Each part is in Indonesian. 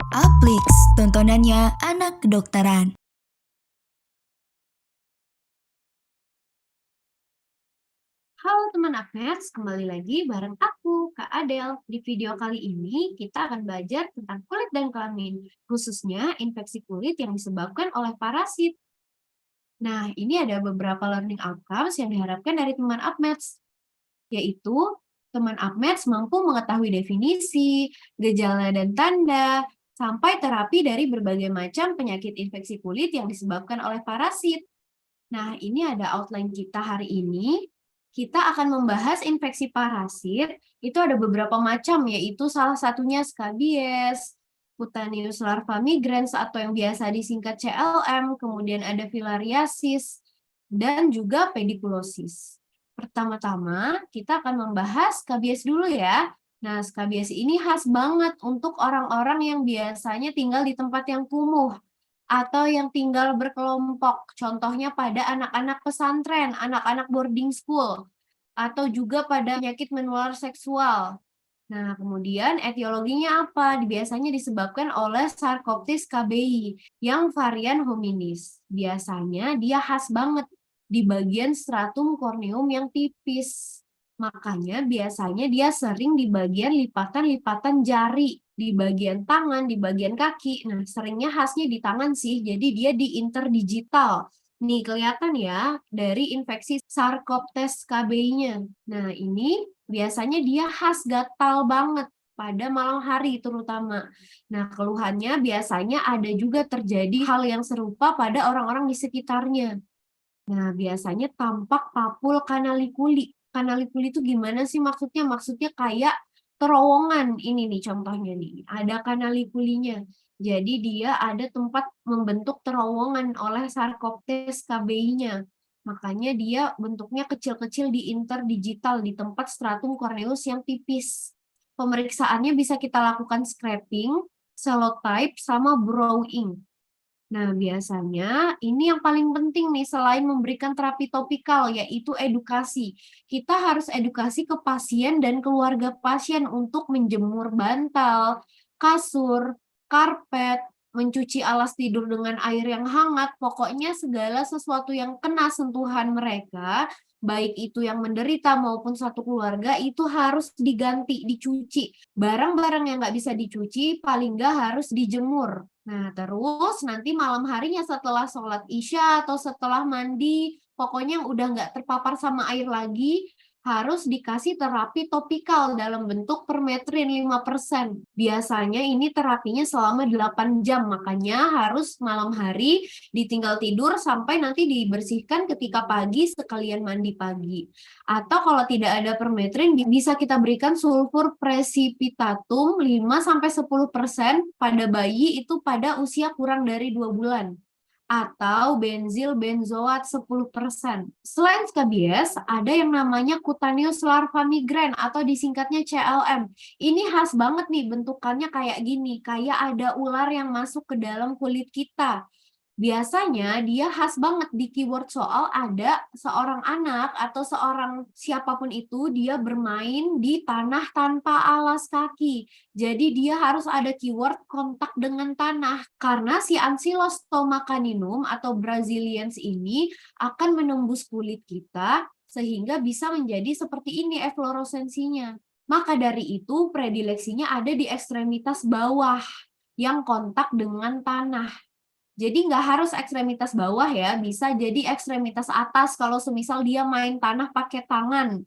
Aplix, tontonannya anak kedokteran. Halo teman Agnes, kembali lagi bareng aku, Kak Adel. Di video kali ini kita akan belajar tentang kulit dan kelamin, khususnya infeksi kulit yang disebabkan oleh parasit. Nah, ini ada beberapa learning outcomes yang diharapkan dari teman Agnes, yaitu teman Agnes mampu mengetahui definisi, gejala dan tanda, sampai terapi dari berbagai macam penyakit infeksi kulit yang disebabkan oleh parasit. Nah, ini ada outline kita hari ini. Kita akan membahas infeksi parasit. Itu ada beberapa macam, yaitu salah satunya skabies, cutaneous larva migrans atau yang biasa disingkat CLM, kemudian ada filariasis, dan juga pediculosis. Pertama-tama, kita akan membahas skabies dulu ya. Nah, skabies ini khas banget untuk orang-orang yang biasanya tinggal di tempat yang kumuh atau yang tinggal berkelompok, contohnya pada anak-anak pesantren, anak-anak boarding school, atau juga pada penyakit menular seksual. Nah, kemudian etiologinya apa? Biasanya disebabkan oleh Sarcoptes KBI yang varian hominis. Biasanya dia khas banget di bagian stratum corneum yang tipis. Makanya biasanya dia sering di bagian lipatan-lipatan jari, di bagian tangan, di bagian kaki. Nah, seringnya khasnya di tangan sih, jadi dia di interdigital. Nih, kelihatan ya dari infeksi Sarcoptes KBI-nya. Nah, ini biasanya dia khas gatal banget pada malam hari terutama. Nah, keluhannya biasanya ada juga terjadi hal yang serupa pada orang-orang di sekitarnya. Nah, biasanya tampak papul kanalikuli. Kanalikuli itu gimana sih maksudnya? Maksudnya kayak terowongan ini nih contohnya nih. Ada kanalikulinya. Jadi dia ada tempat membentuk terowongan oleh Sarcoptes KBI-nya. Makanya dia bentuknya kecil-kecil di interdigital di tempat stratum corneus yang tipis. Pemeriksaannya bisa kita lakukan scraping, cellotype, sama browing. Nah, biasanya ini yang paling penting nih selain memberikan terapi topikal yaitu edukasi. Kita harus edukasi ke pasien dan keluarga pasien untuk menjemur bantal, kasur, karpet, mencuci alas tidur dengan air yang hangat. Pokoknya segala sesuatu yang kena sentuhan mereka, baik itu yang menderita maupun satu keluarga itu harus diganti, dicuci. Barang-barang yang nggak bisa dicuci paling nggak harus dijemur. Nah, terus nanti malam harinya setelah sholat Isya atau setelah mandi, pokoknya yang udah nggak terpapar sama air lagi, harus dikasih terapi topikal dalam bentuk permetrin 5%. Biasanya ini terapinya selama 8 jam, makanya harus malam hari ditinggal tidur sampai nanti dibersihkan ketika pagi sekalian mandi pagi. Atau kalau tidak ada permetrin, bisa kita berikan sulfur precipitatum 5-10% pada bayi itu pada usia kurang dari 2 bulan. Atau benzil benzoat 10%. Selain skabies, ada yang namanya cutaneous larva migran atau disingkatnya CLM. Ini khas banget nih bentukannya kayak gini, kayak ada ular yang masuk ke dalam kulit kita. Biasanya dia khas banget di keyword soal ada seorang anak atau seorang siapapun itu dia bermain di tanah tanpa alas kaki. Jadi dia harus ada keyword kontak dengan tanah karena si Ancylostoma caninum atau Brazilians ini akan menembus kulit kita sehingga bisa menjadi seperti ini efloresensinya. Maka dari itu predileksinya ada di ekstremitas bawah yang kontak dengan tanah. Jadi nggak harus ekstremitas bawah ya, bisa jadi ekstremitas atas kalau semisal dia main tanah pakai tangan,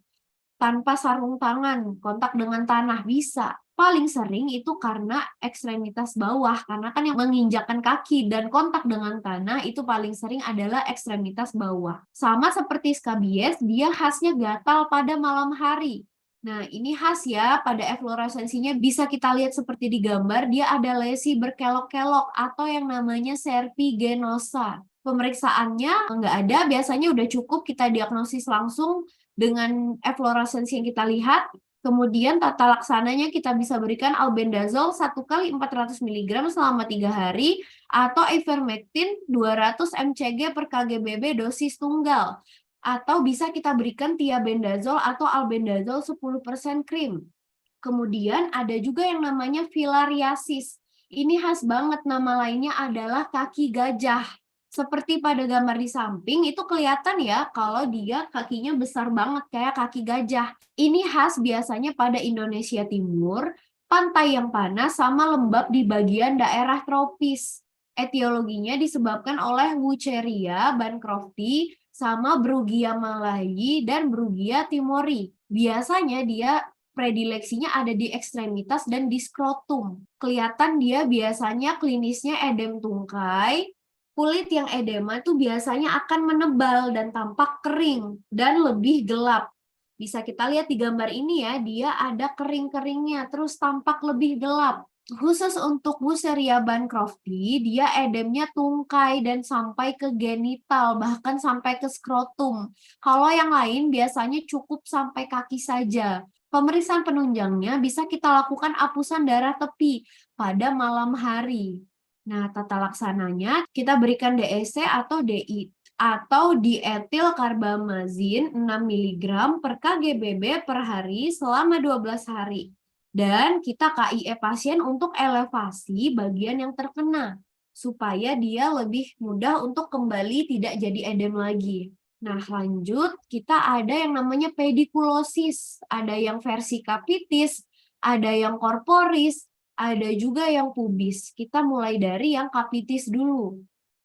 tanpa sarung tangan, kontak dengan tanah bisa. Paling sering itu karena ekstremitas bawah, karena kan yang menginjakkan kaki dan kontak dengan tanah itu paling sering adalah ekstremitas bawah. Sama seperti skabies, dia khasnya gatal pada malam hari. Nah, ini khas ya, pada efloresensinya bisa kita lihat seperti di gambar, dia ada lesi berkelok-kelok atau yang namanya serpigenosa. Pemeriksaannya nggak ada, biasanya udah cukup kita diagnosis langsung dengan efloresensi yang kita lihat. Kemudian tata laksananya kita bisa berikan albendazole 1 kali 400 mg selama 3 hari atau ivermectin 200 mcg per kgbb dosis tunggal. Atau bisa kita berikan tiabendazole atau albendazole 10% krim. Kemudian ada juga yang namanya filariasis. Ini khas banget, nama lainnya adalah kaki gajah. Seperti pada gambar di samping, itu kelihatan ya kalau dia kakinya besar banget kayak kaki gajah. Ini khas biasanya pada Indonesia Timur, pantai yang panas sama lembab di bagian daerah tropis. Etiologinya disebabkan oleh Wucheria bancrofti sama Brugia malayi dan Brugia timori. Biasanya dia predileksinya ada di ekstremitas dan di skrotum. Kelihatan dia biasanya klinisnya edem tungkai. Kulit yang edema itu biasanya akan menebal dan tampak kering dan lebih gelap. Bisa kita lihat di gambar ini ya, dia ada kering-keringnya, terus tampak lebih gelap. Khusus untuk Wucheria bancrofti, dia edemnya tungkai dan sampai ke genital, bahkan sampai ke skrotum. Kalau yang lain biasanya cukup sampai kaki saja. Pemeriksaan penunjangnya bisa kita lakukan apusan darah tepi pada malam hari. Nah, tata laksananya kita berikan DEC atau DI atau dietil karbamazin 6 mg per kgbb per hari selama 12 hari. Dan kita KIE pasien untuk elevasi bagian yang terkena supaya dia lebih mudah untuk kembali tidak jadi edem lagi. Nah, lanjut kita ada yang namanya pedikulosis, ada yang versi kapitis, ada yang korporis, ada juga yang pubis. Kita mulai dari yang kapitis dulu.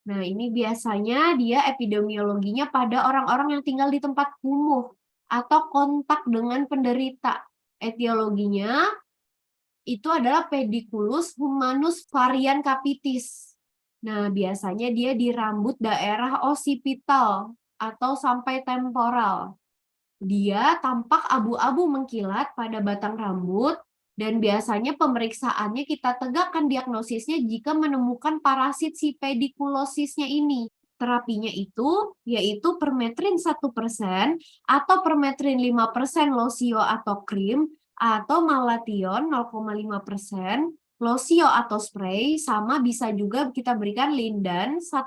Nah, ini biasanya dia epidemiologinya pada orang-orang yang tinggal di tempat kumuh atau kontak dengan penderita. Etiologinya itu adalah pediculus humanus varian capitis. Nah, biasanya dia di rambut daerah occipital atau sampai temporal. Dia tampak abu-abu mengkilat pada batang rambut, dan biasanya pemeriksaannya kita tegakkan diagnosisnya jika menemukan parasit si pediculosisnya ini. Terapinya itu yaitu permetrin 1% atau permetrin 5% losio atau krim atau malation 0,5%, losio atau spray, sama bisa juga kita berikan lindan 1%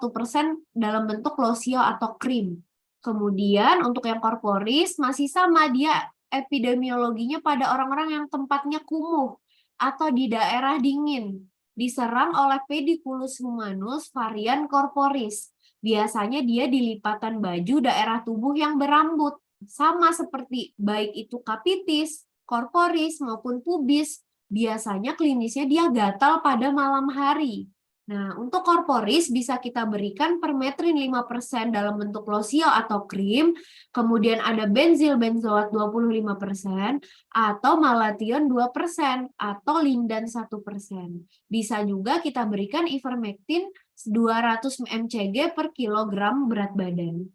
dalam bentuk losio atau krim. Kemudian untuk yang korporis masih sama, dia epidemiologinya pada orang-orang yang tempatnya kumuh atau di daerah dingin, diserang oleh pediculus humanus varian corporis. Biasanya dia di lipatan baju daerah tubuh yang berambut. Sama seperti baik itu kapitis, corporis maupun pubis, biasanya klinisnya dia gatal pada malam hari. Nah, untuk korporis bisa kita berikan permetrin 5% dalam bentuk losio atau krim, kemudian ada benzil benzoat 25%, atau malation 2%, atau lindan 1%. Bisa juga kita berikan ivermectin 200 mcg per kilogram berat badan.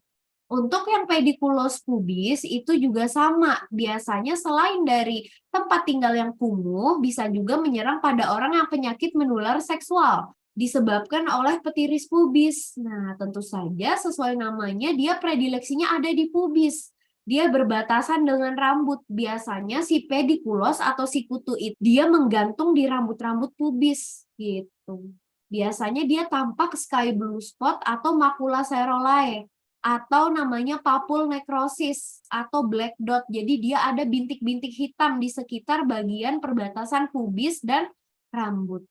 Untuk yang pediculus pubis itu juga sama. Biasanya selain dari tempat tinggal yang kumuh, bisa juga menyerang pada orang yang penyakit menular seksual disebabkan oleh petiris pubis. Nah, tentu saja sesuai namanya dia predileksinya ada di pubis. Dia berbatasan dengan rambut. Biasanya si pedikulos atau si kutu itu dia menggantung di rambut-rambut pubis gitu. Biasanya dia tampak sky blue spot atau makula cerulae atau namanya papul necrosis atau black dot. Jadi dia ada bintik-bintik hitam di sekitar bagian perbatasan pubis dan rambut.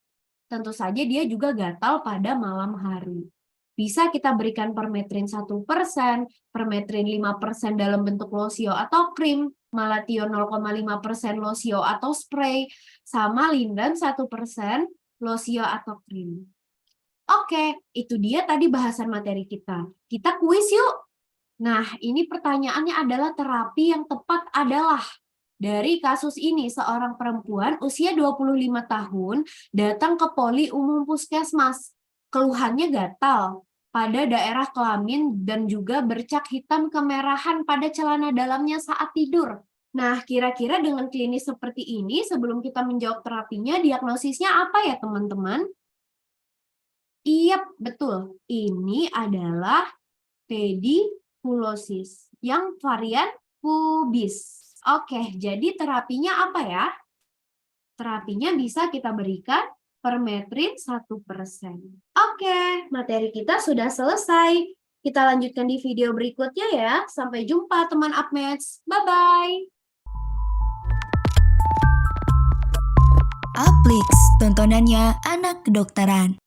Tentu saja dia juga gatal pada malam hari. Bisa kita berikan permetrin 1%, permetrin 5% dalam bentuk losio atau krim, malation 0,5% losio atau spray, sama lindan 1% losio atau krim. Oke, itu dia tadi bahasan materi kita. Kita kuis yuk. Nah, ini pertanyaannya adalah terapi yang tepat adalah. Dari kasus ini, seorang perempuan usia 25 tahun datang ke poli umum puskesmas. Keluhannya gatal pada daerah kelamin dan juga bercak hitam kemerahan pada celana dalamnya saat tidur. Nah, kira-kira dengan klinis seperti ini, sebelum kita menjawab terapinya, diagnosisnya apa ya teman-teman? Iya, betul. Ini adalah pedikulosis yang varian pubis. Oke, jadi terapinya apa ya? Terapinya bisa kita berikan permetrin 1%. Oke, materi kita sudah selesai. Kita lanjutkan di video berikutnya ya. Sampai jumpa teman Upmates. Bye-bye. Uplix, tontonannya anak Anak Kedokteran.